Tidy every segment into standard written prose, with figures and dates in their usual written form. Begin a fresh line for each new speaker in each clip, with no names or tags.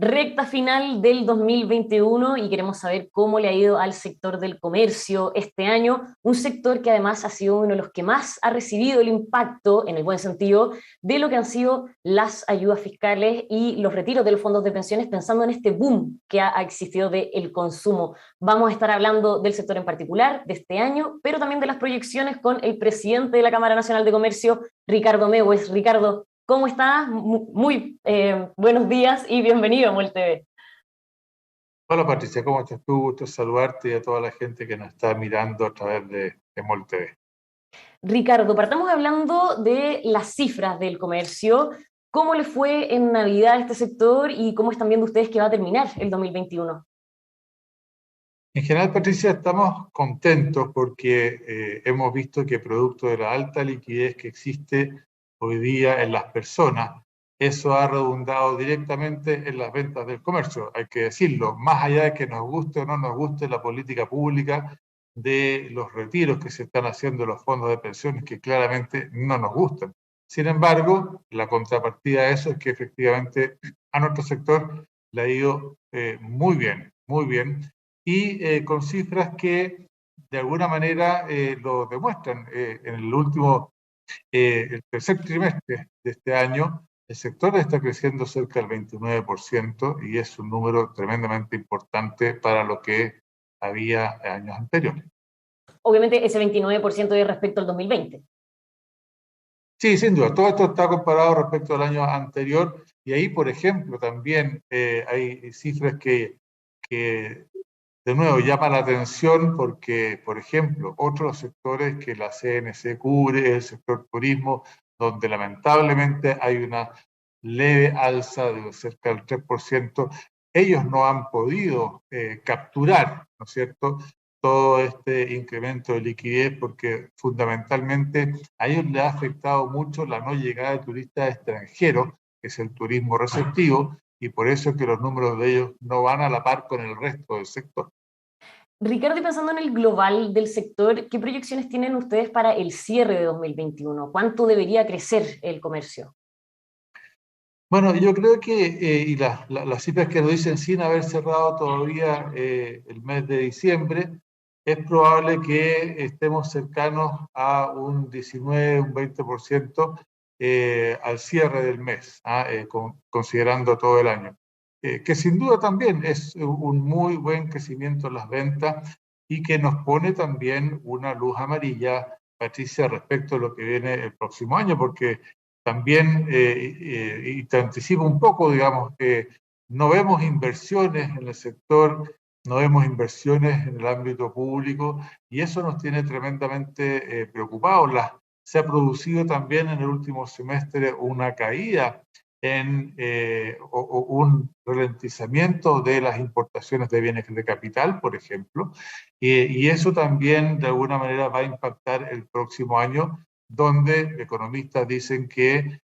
Recta final del 2021 y queremos saber cómo le ha ido al sector del comercio este año, un sector que además ha sido uno de los que más ha recibido el impacto, en el buen sentido, de lo que han sido las ayudas fiscales y los retiros de los fondos de pensiones, pensando en este boom que ha existido del consumo. Vamos a estar hablando del sector en particular, de este año, pero también de las proyecciones con el presidente de la Cámara Nacional de Comercio, Ricardo Mewes. Ricardo, ¿cómo estás? Muy buenos días y bienvenido a MOL TV.
Hola Patricia, ¿cómo estás tú? Gusto saludarte y a toda la gente que nos está mirando a través de MOL TV.
Ricardo, partamos hablando de las cifras del comercio. ¿Cómo le fue en Navidad a este sector y cómo están viendo ustedes que va a terminar el 2021?
En general, Patricia, estamos contentos porque hemos visto que producto de la alta liquidez que existe hoy día en las personas, eso ha redundado directamente en las ventas del comercio. Hay que decirlo, más allá de que nos guste o no nos guste la política pública de los retiros que se están haciendo en los fondos de pensiones, que claramente no nos gustan. Sin embargo, la contrapartida de eso es que efectivamente a nuestro sector le ha ido muy bien y con cifras que de alguna manera lo demuestran. En el el tercer trimestre de este año, el sector está creciendo cerca del 29% y es un número tremendamente importante para lo que había años anteriores.
Obviamente ese 29% es respecto al 2020.
Sí, sin duda, todo esto está comparado respecto al año anterior y ahí, por ejemplo, también hay cifras que de nuevo, llama la atención porque, por ejemplo, otros sectores que la CNC cubre, el sector turismo, donde lamentablemente hay una leve alza de cerca del 3%, ellos no han podido capturar, ¿no es cierto?, todo este incremento de liquidez porque fundamentalmente a ellos les ha afectado mucho la no llegada de turistas extranjeros, que es el turismo receptivo, y por eso es que los números de ellos no van a la par con el resto del sector.
Ricardo, y pensando en el global del sector, ¿qué proyecciones tienen ustedes para el cierre de 2021? ¿Cuánto debería crecer el comercio?
Bueno, yo creo que, y las cifras que lo dicen sin haber cerrado todavía el mes de diciembre, es probable que estemos cercanos a un 19, un 20% al cierre del mes, considerando todo el año. Que sin duda también es un muy buen crecimiento en las ventas y que nos pone también una luz amarilla, Patricia, respecto a lo que viene el próximo año, porque también, y te anticipo un poco, digamos, que no vemos inversiones en el sector, no vemos inversiones en el ámbito público y eso nos tiene tremendamente preocupados. Se ha producido también en el último semestre una caída o un ralentizamiento de las importaciones de bienes de capital, por ejemplo, y eso también de alguna manera va a impactar el próximo año donde economistas dicen que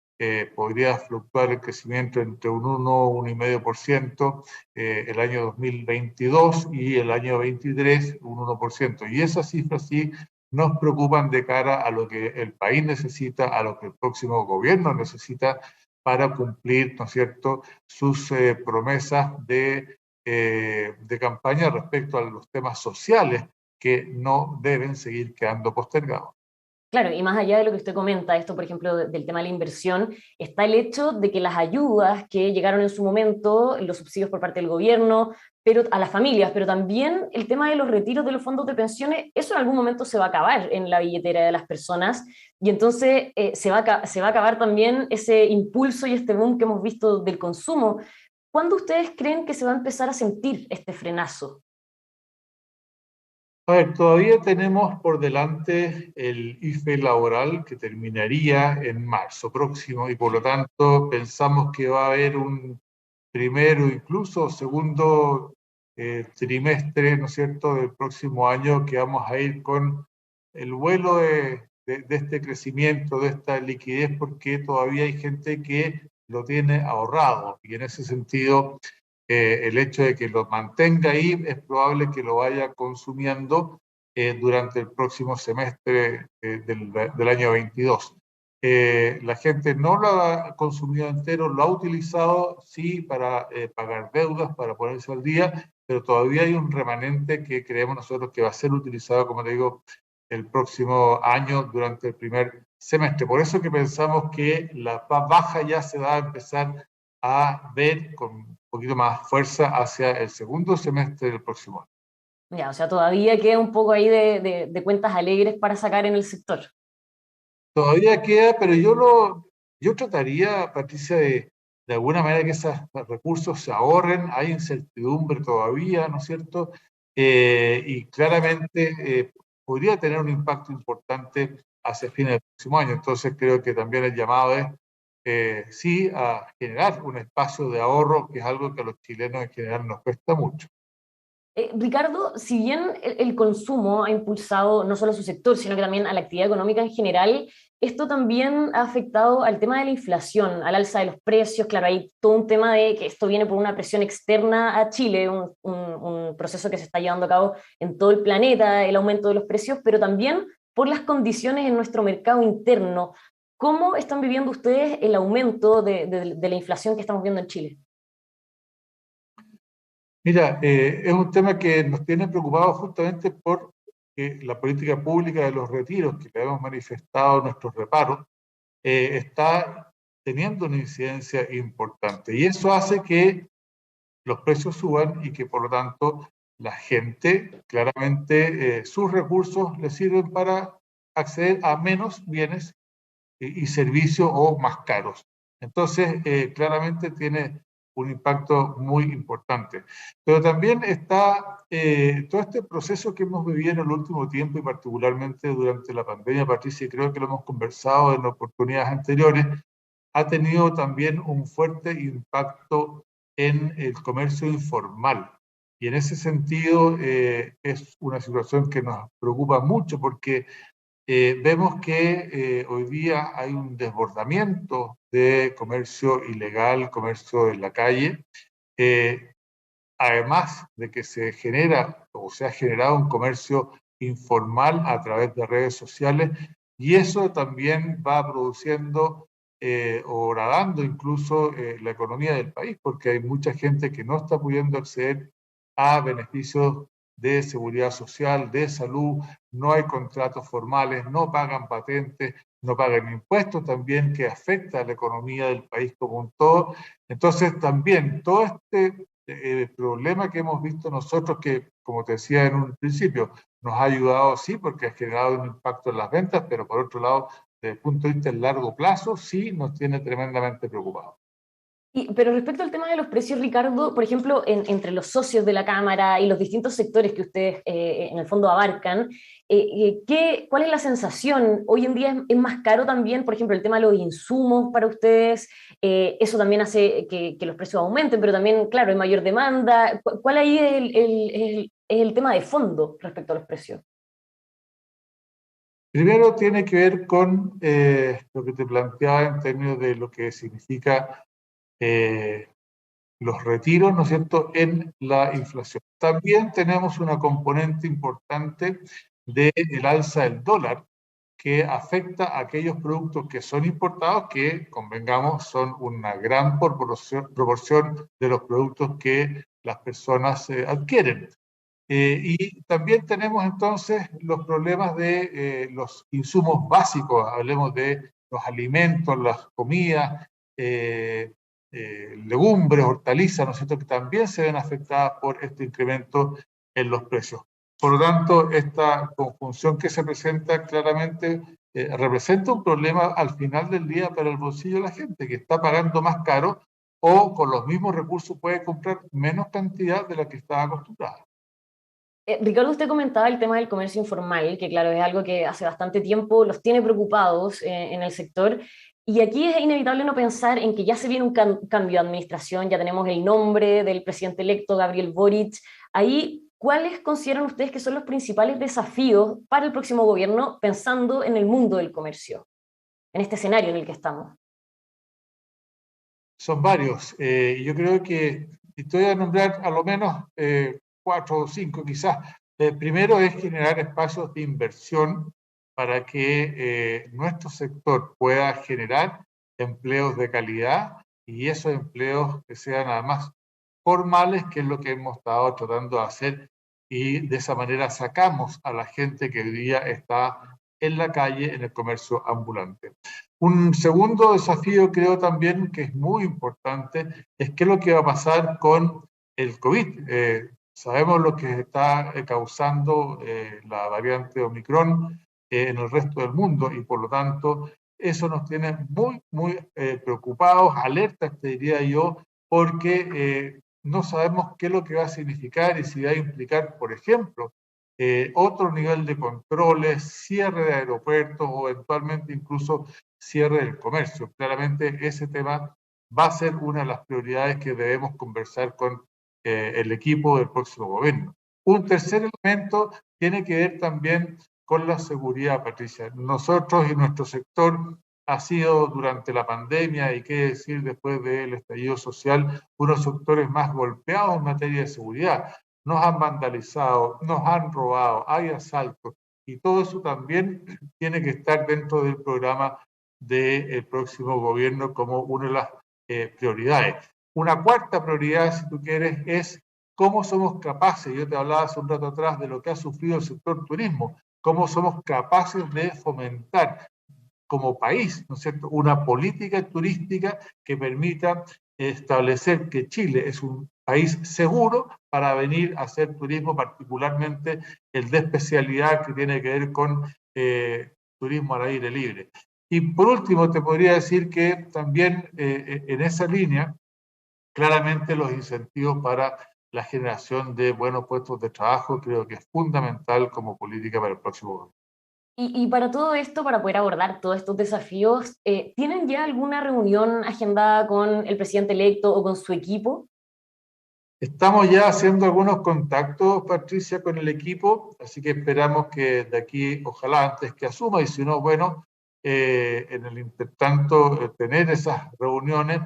podría fluctuar el crecimiento entre un 1, 1,5% el año 2022 y el año 23, un 1%. Y esas cifras sí nos preocupan de cara a lo que el país necesita, a lo que el próximo gobierno necesita para cumplir, ¿no es cierto?, sus promesas de campaña respecto a los temas sociales que no deben seguir quedando postergados.
Claro, y más allá de lo que usted comenta, esto por ejemplo del tema de la inversión, está el hecho de que las ayudas que llegaron en su momento, los subsidios por parte del gobierno, pero a las familias, pero también el tema de los retiros de los fondos de pensiones, eso en algún momento se va a acabar en la billetera de las personas y entonces se va a acabar también ese impulso y este boom que hemos visto del consumo. ¿Cuándo ustedes creen que se va a empezar a sentir este frenazo?
A ver, todavía tenemos por delante el IFE laboral que terminaría en marzo próximo y por lo tanto pensamos que va a haber un primero, incluso segundo trimestre, ¿no es cierto?, del próximo año que vamos a ir con el vuelo de este crecimiento, de esta liquidez, porque todavía hay gente que lo tiene ahorrado y en ese sentido el hecho de que lo mantenga ahí es probable que lo vaya consumiendo durante el próximo semestre del año 22. La gente no lo ha consumido entero, lo ha utilizado, sí, para pagar deudas, para ponerse al día, pero todavía hay un remanente que creemos nosotros que va a ser utilizado, como te digo, el próximo año durante el primer semestre. Por eso que pensamos que la baja ya se va a empezar a ver con un poquito más fuerza hacia el segundo semestre del próximo año.
Ya, o sea, todavía queda un poco ahí de cuentas alegres para sacar en el sector.
Todavía queda, pero yo trataría, Patricia, de alguna manera que esos recursos se ahorren. Hay incertidumbre todavía, ¿no es cierto? Y claramente podría tener un impacto importante hacia fines del próximo año. Entonces creo que también el llamado es, sí, a generar un espacio de ahorro, que es algo que a los chilenos en general nos cuesta mucho.
Ricardo, si bien el consumo ha impulsado no solo a su sector, sino que también a la actividad económica en general, esto también ha afectado al tema de la inflación, al alza de los precios. Claro, hay todo un tema de que esto viene por una presión externa a Chile, un proceso que se está llevando a cabo en todo el planeta, el aumento de los precios, pero también por las condiciones en nuestro mercado interno. ¿Cómo están viviendo ustedes el aumento de la inflación que estamos viendo en Chile?
Mira, es un tema que nos tiene preocupados justamente por la política pública de los retiros, que le hemos manifestado nuestros reparos, está teniendo una incidencia importante. Y eso hace que los precios suban y que por lo tanto la gente, claramente, sus recursos les sirven para acceder a menos bienes y servicios o más caros. Entonces, claramente tiene un impacto muy importante. Pero también está todo este proceso que hemos vivido en el último tiempo y particularmente durante la pandemia, Patricia, y creo que lo hemos conversado en oportunidades anteriores, ha tenido también un fuerte impacto en el comercio informal. Y en ese sentido es una situación que nos preocupa mucho porque vemos que hoy día hay un desbordamiento de comercio ilegal, comercio en la calle, eh, además de que se genera o se ha generado un comercio informal a través de redes sociales y eso también va produciendo o gradando incluso la economía del país, porque hay mucha gente que no está pudiendo acceder a beneficios de seguridad social, de salud, no hay contratos formales, no pagan patentes, no pagan impuestos también, que afecta a la economía del país como un todo. Entonces también todo este problema que hemos visto nosotros, que como te decía en un principio, nos ha ayudado, sí, porque ha generado un impacto en las ventas, pero por otro lado, desde el punto de vista del largo plazo, sí nos tiene tremendamente preocupados.
Pero respecto al tema de los precios, Ricardo, por ejemplo, entre los socios de la Cámara y los distintos sectores que ustedes en el fondo abarcan, ¿cuál es la sensación? Hoy en día es más caro también, por ejemplo, el tema de los insumos para ustedes, eso también hace que los precios aumenten, pero también, claro, hay mayor demanda. ¿Cuál ahí es el tema de fondo respecto a los precios?
Primero tiene que ver con lo que te planteaba en términos de lo que significa eh, los retiros, ¿no es cierto?, en la inflación. También tenemos una componente importante del alza del dólar, que afecta a aquellos productos que son importados, que, convengamos, son una gran proporción de los productos que las personas adquieren. Y también tenemos entonces los problemas de los insumos básicos, hablemos de los alimentos, las comidas, eh, legumbres, hortalizas, ¿no es cierto?, que también se ven afectadas por este incremento en los precios. Por lo tanto, esta conjunción que se presenta claramente representa un problema al final del día para el bolsillo de la gente, que está pagando más caro o con los mismos recursos puede comprar menos cantidad de la que estaba acostumbrada.
Ricardo, usted comentaba el tema del comercio informal, que claro, es algo que hace bastante tiempo los tiene preocupados en el sector. Y aquí es inevitable no pensar en que ya se viene un cambio de administración, ya tenemos el nombre del presidente electo, Gabriel Boric. Ahí, ¿cuáles consideran ustedes que son los principales desafíos para el próximo gobierno pensando en el mundo del comercio, en este escenario en el que estamos?
Son varios. Yo creo que estoy a nombrar a lo menos cuatro o cinco quizás. Primero es generar espacios de inversión para que nuestro sector pueda generar empleos de calidad y esos empleos que sean además formales, que es lo que hemos estado tratando de hacer, y de esa manera sacamos a la gente que hoy día está en la calle, en el comercio ambulante. Un segundo desafío, creo también, que es muy importante, es qué es lo que va a pasar con el COVID. Sabemos lo que está causando la variante Omicron en el resto del mundo y por lo tanto eso nos tiene muy, muy preocupados, alertas, te diría yo, porque no sabemos qué es lo que va a significar y si va a implicar, por ejemplo, otro nivel de controles, cierre de aeropuertos o eventualmente incluso cierre del comercio. Claramente ese tema va a ser una de las prioridades que debemos conversar con el equipo del próximo gobierno. Un tercer elemento tiene que ver también con la seguridad, Patricia. Nosotros y nuestro sector ha sido durante la pandemia y qué decir después del estallido social, uno de los sectores más golpeados en materia de seguridad. Nos han vandalizado, nos han robado, hay asaltos y todo eso también tiene que estar dentro del programa del próximo gobierno como una de las prioridades. Una cuarta prioridad, si tú quieres, es cómo somos capaces, yo te hablaba hace un rato atrás de lo que ha sufrido el sector turismo, cómo somos capaces de fomentar como país, ¿no es cierto?, una política turística que permita establecer que Chile es un país seguro para venir a hacer turismo, particularmente el de especialidad que tiene que ver con turismo al aire libre. Y por último, te podría decir que también en esa línea, claramente los incentivos para la generación de buenos puestos de trabajo creo que es fundamental como política para el próximo año.
Y para todo esto, para poder abordar todos estos desafíos, ¿tienen ya alguna reunión agendada con el presidente electo o con su equipo?
Estamos ya haciendo algunos contactos, Patricia, con el equipo, así que esperamos que de aquí, ojalá antes que asuma, y si no, bueno, en el intertanto, tener esas reuniones,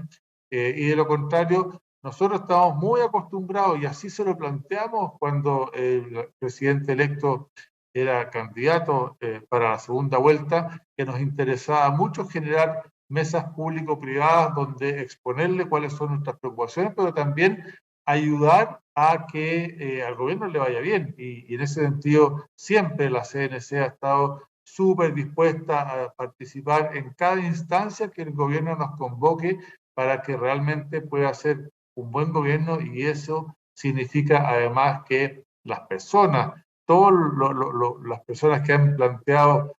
y de lo contrario, nosotros estamos muy acostumbrados, y así se lo planteamos cuando el presidente electo era candidato para la segunda vuelta, que nos interesaba mucho generar mesas público-privadas donde exponerle cuáles son nuestras preocupaciones, pero también ayudar a que al gobierno le vaya bien. Y en ese sentido, siempre la CNC ha estado súper dispuesta a participar en cada instancia que el gobierno nos convoque para que realmente pueda ser un buen gobierno y eso significa además que las personas, todas las personas que han planteado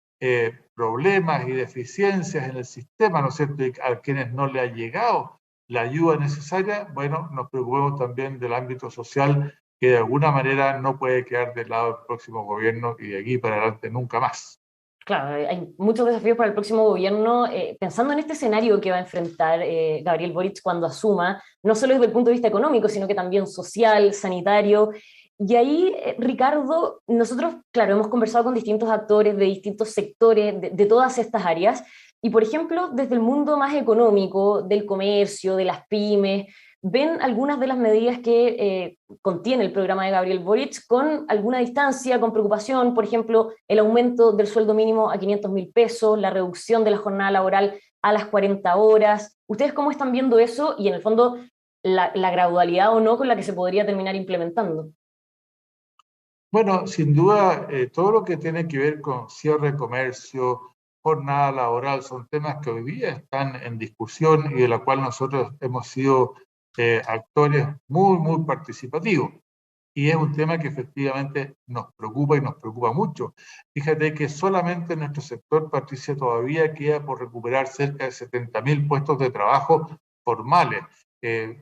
problemas y deficiencias en el sistema, ¿no es cierto?, y a quienes no le ha llegado la ayuda necesaria, bueno, nos preocupemos también del ámbito social que de alguna manera no puede quedar del lado del próximo gobierno y de aquí para adelante nunca más.
Claro, hay muchos desafíos para el próximo gobierno. Pensando en este escenario que va a enfrentar Gabriel Boric cuando asuma, no solo desde el punto de vista económico, sino que también social, sanitario. Y ahí, Ricardo, nosotros, claro, hemos conversado con distintos actores de distintos sectores, de todas estas áreas. Y, por ejemplo, desde el mundo más económico, del comercio, de las pymes, ven algunas de las medidas que contiene el programa de Gabriel Boric con alguna distancia, con preocupación, por ejemplo, el aumento del sueldo mínimo a 500.000 pesos, la reducción de la jornada laboral a las 40 horas. ¿Ustedes cómo están viendo eso y en el fondo la gradualidad o no con la que se podría terminar implementando?
Bueno, sin duda, todo lo que tiene que ver con cierre de comercio, jornada laboral, son temas que hoy día están en discusión y de la cual nosotros hemos sido actores muy, muy participativos. Y es un tema que efectivamente nos preocupa y nos preocupa mucho. Fíjate que solamente en nuestro sector, Patricia, todavía queda por recuperar cerca de 70.000 puestos de trabajo formales.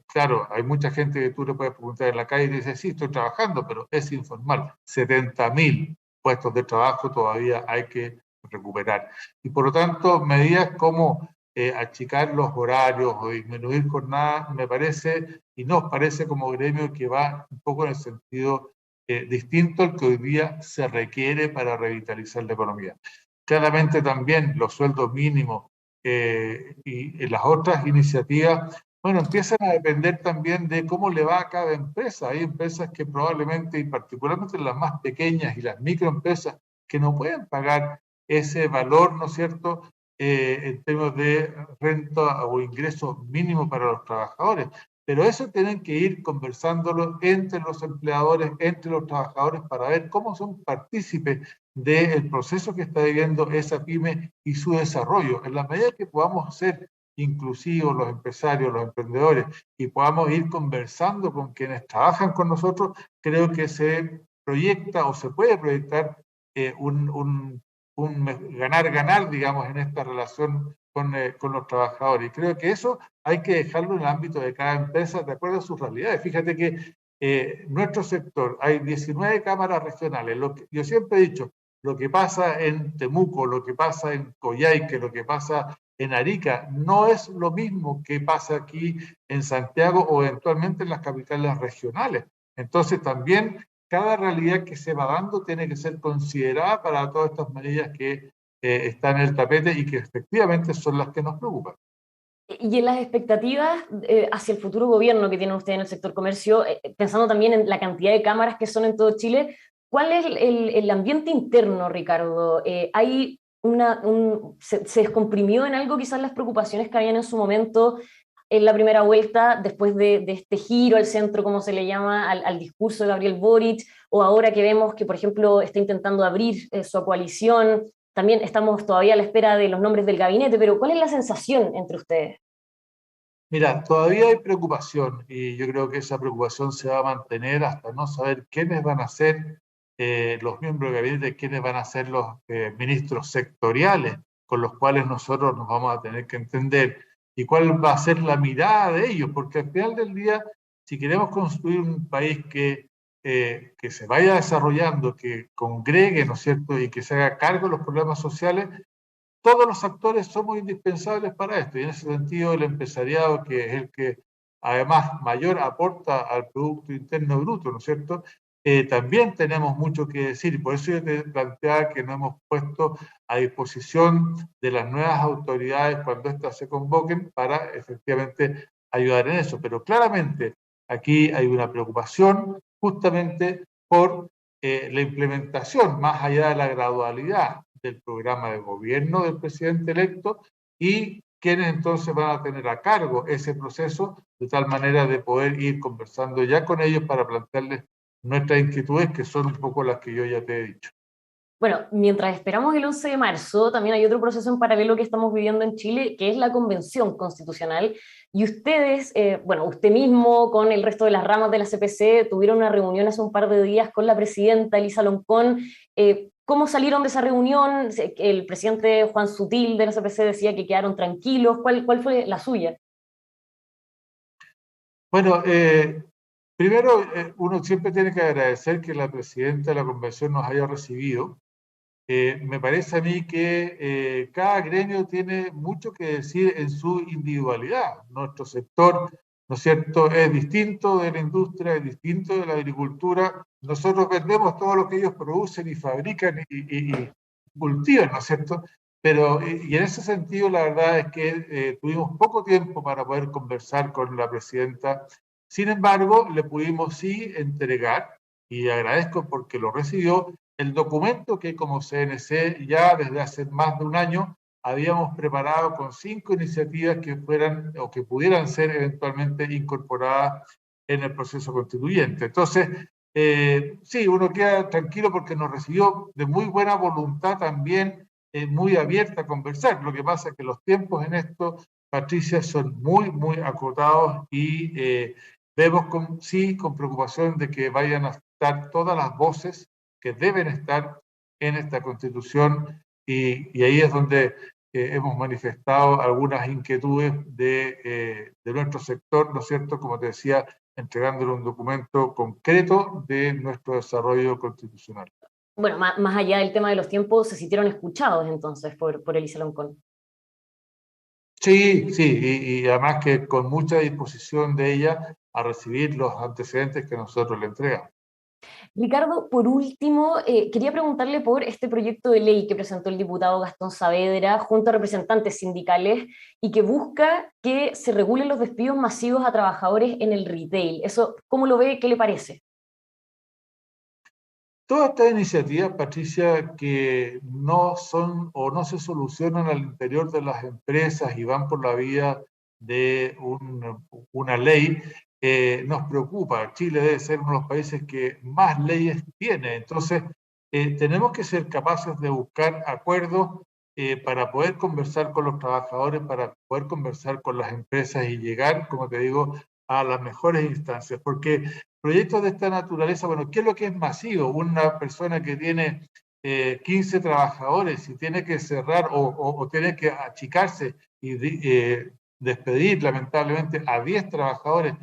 Claro, hay mucha gente que tú le puedes preguntar en la calle y dice, sí, estoy trabajando, pero es informal. 70.000 puestos de trabajo todavía hay que recuperar. Y por lo tanto, medidas como achicar los horarios o disminuir jornadas, me parece y nos parece como gremio que va un poco en el sentido distinto al que hoy día se requiere para revitalizar la economía. Claramente también los sueldos mínimos y las otras iniciativas, bueno, empiezan a depender también de cómo le va a cada empresa. Hay empresas que probablemente, y particularmente las más pequeñas y las microempresas, que no pueden pagar ese valor, ¿no es cierto?, en términos de renta o ingreso mínimo para los trabajadores. Pero eso tienen que ir conversándolo entre los empleadores, entre los trabajadores, para ver cómo son partícipes del proceso que está viviendo esa pyme y su desarrollo. En la medida que podamos ser inclusivos los empresarios, los emprendedores, y podamos ir conversando con quienes trabajan con nosotros, creo que se proyecta o se puede proyectar un ganar-ganar, digamos, en esta relación con los trabajadores. Y creo que eso hay que dejarlo en el ámbito de cada empresa, de acuerdo a sus realidades. Fíjate que nuestro sector, hay 19 cámaras regionales. Yo siempre he dicho, lo que pasa en Temuco, lo que pasa en Coyhaique, lo que pasa en Arica, no es lo mismo que pasa aquí en Santiago o eventualmente en las capitales regionales. Entonces también cada realidad que se va dando tiene que ser considerada para todas estas medidas que están en el tapete y que efectivamente son las que nos preocupan.
Y en las expectativas hacia el futuro gobierno que tienen ustedes en el sector comercio, pensando también en la cantidad de cámaras que son en todo Chile, ¿cuál es el ambiente interno, Ricardo? ¿Hay se descomprimió en algo quizás las preocupaciones que habían en su momento en la primera vuelta, después de este giro al centro, como se le llama, al discurso de Gabriel Boric, o ahora que vemos que, por ejemplo, está intentando abrir su coalición? También estamos todavía a la espera de los nombres del gabinete, pero ¿cuál es la sensación entre ustedes?
Mira, todavía hay preocupación y yo creo que esa preocupación se va a mantener hasta no saber quiénes van a ser los miembros del gabinete, quiénes van a ser los ministros sectoriales con los cuales nosotros nos vamos a tener que entender y cuál va a ser la mirada de ellos, porque al final del día, si queremos construir un país que se vaya desarrollando, que congregue, ¿no es cierto?, y que se haga cargo de los problemas sociales, todos los actores somos indispensables para esto, y en ese sentido el empresariado, que es el que además mayor aporta al Producto Interno Bruto, ¿no es cierto? También tenemos mucho que decir, y por eso yo te planteaba que nos hemos puesto a disposición de las nuevas autoridades cuando éstas se convoquen para efectivamente ayudar en eso. Pero claramente aquí hay una preocupación justamente por la implementación, más allá de la gradualidad del programa de gobierno del presidente electo, y quienes entonces van a tener a cargo ese proceso, de tal manera de poder ir conversando ya con ellos para plantearles nuestras inquietudes, que son un poco las que yo ya te he dicho.
Bueno, mientras esperamos el 11 de marzo, también hay otro proceso en paralelo que estamos viviendo en Chile, que es la Convención Constitucional. Y ustedes, bueno, usted mismo con el resto de las ramas de la CPC, tuvieron una reunión hace un par de días con la presidenta Elisa Loncón. ¿Cómo salieron de esa reunión? El presidente Juan Sutil de la CPC decía que quedaron tranquilos. ¿Cuál fue la suya?
Bueno, primero uno siempre tiene que agradecer que la presidenta de la convención nos haya recibido. Me parece a mí que cada gremio tiene mucho que decir en su individualidad. Nuestro sector, ¿no es cierto?, es distinto de la industria, es distinto de la agricultura. Nosotros vendemos todo lo que ellos producen y fabrican y cultivan, ¿no es cierto? Pero, y en ese sentido, la verdad es que tuvimos poco tiempo para poder conversar con la presidenta. Sin embargo, le pudimos sí entregar, y agradezco porque lo recibió, el documento que como CNC ya desde hace más de un año habíamos preparado con 5 iniciativas que fueran o que pudieran ser eventualmente incorporadas en el proceso constituyente. Entonces, sí, uno queda tranquilo porque nos recibió de muy buena voluntad también, muy abierta a conversar. Lo que pasa es que los tiempos en esto, Patricia, son muy, muy acotados y vemos sí con preocupación de que vayan a estar todas las voces que deben estar en esta Constitución y ahí es donde hemos manifestado algunas inquietudes de nuestro sector, ¿no es cierto? Como te decía, entregándole un documento concreto de nuestro desarrollo constitucional.
Bueno, más allá del tema de los tiempos, se sintieron escuchados entonces por Elisa Loncón.
Sí, sí, y además que con mucha disposición de ella a recibir los antecedentes que nosotros le entregamos.
Ricardo, por último, quería preguntarle por este proyecto de ley que presentó el diputado Gastón Saavedra junto a representantes sindicales y que busca que se regulen los despidos masivos a trabajadores en el retail. ¿Eso cómo lo ve? ¿Qué le parece?
Todas estas iniciativas, Patricia, que no son o no se solucionan al interior de las empresas y van por la vía de una ley, nos preocupa. Chile debe ser uno de los países que más leyes tiene. Entonces, tenemos que ser capaces de buscar acuerdos para poder conversar con los trabajadores, para poder conversar con las empresas y llegar, como te digo, a las mejores instancias. Porque proyectos de esta naturaleza, bueno, ¿qué es lo que es masivo? Una persona que tiene 15 trabajadores y tiene que cerrar o tiene que achicarse y despedir lamentablemente a 10 trabajadores,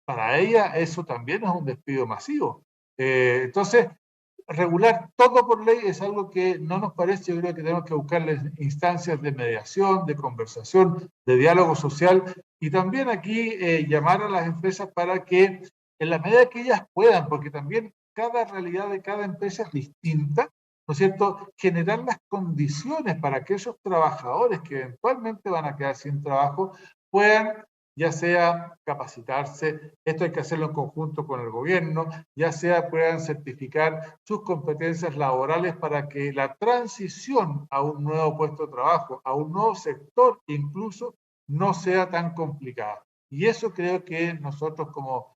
para ella eso también es un despido masivo. Entonces, regular todo por ley es algo que no nos parece. Yo creo que tenemos que buscarles instancias de mediación, de conversación, de diálogo social y también aquí llamar a las empresas para que en la medida que ellas puedan, porque también cada realidad de cada empresa es distinta, ¿no es cierto?, generar las condiciones para que esos trabajadores que eventualmente van a quedar sin trabajo puedan ya sea capacitarse, esto hay que hacerlo en conjunto con el gobierno, ya sea puedan certificar sus competencias laborales para que la transición a un nuevo puesto de trabajo, a un nuevo sector incluso, no sea tan complicada. Y eso creo que nosotros como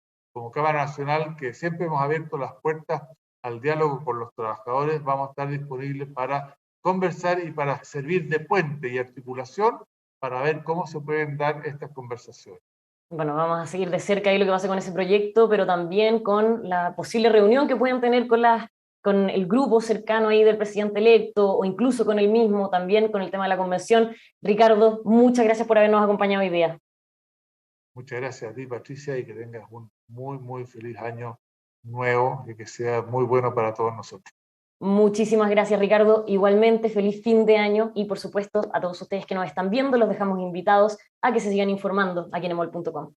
Cámara Nacional, que siempre hemos abierto las puertas al diálogo con los trabajadores, vamos a estar disponibles para conversar y para servir de puente y articulación para ver cómo se pueden dar estas conversaciones.
Bueno, vamos a seguir de cerca ahí lo que pasa con ese proyecto, pero también con la posible reunión que pueden tener con el grupo cercano ahí del presidente electo o incluso con el mismo, también con el tema de la convención. Ricardo, muchas gracias por habernos acompañado hoy día.
Muchas gracias a ti, Patricia, y que tengas un muy feliz año nuevo y que sea muy bueno para todos nosotros.
Muchísimas gracias, Ricardo. Igualmente, feliz fin de año y, por supuesto, a todos ustedes que nos están viendo, los dejamos invitados a que se sigan informando aquí en emol.com.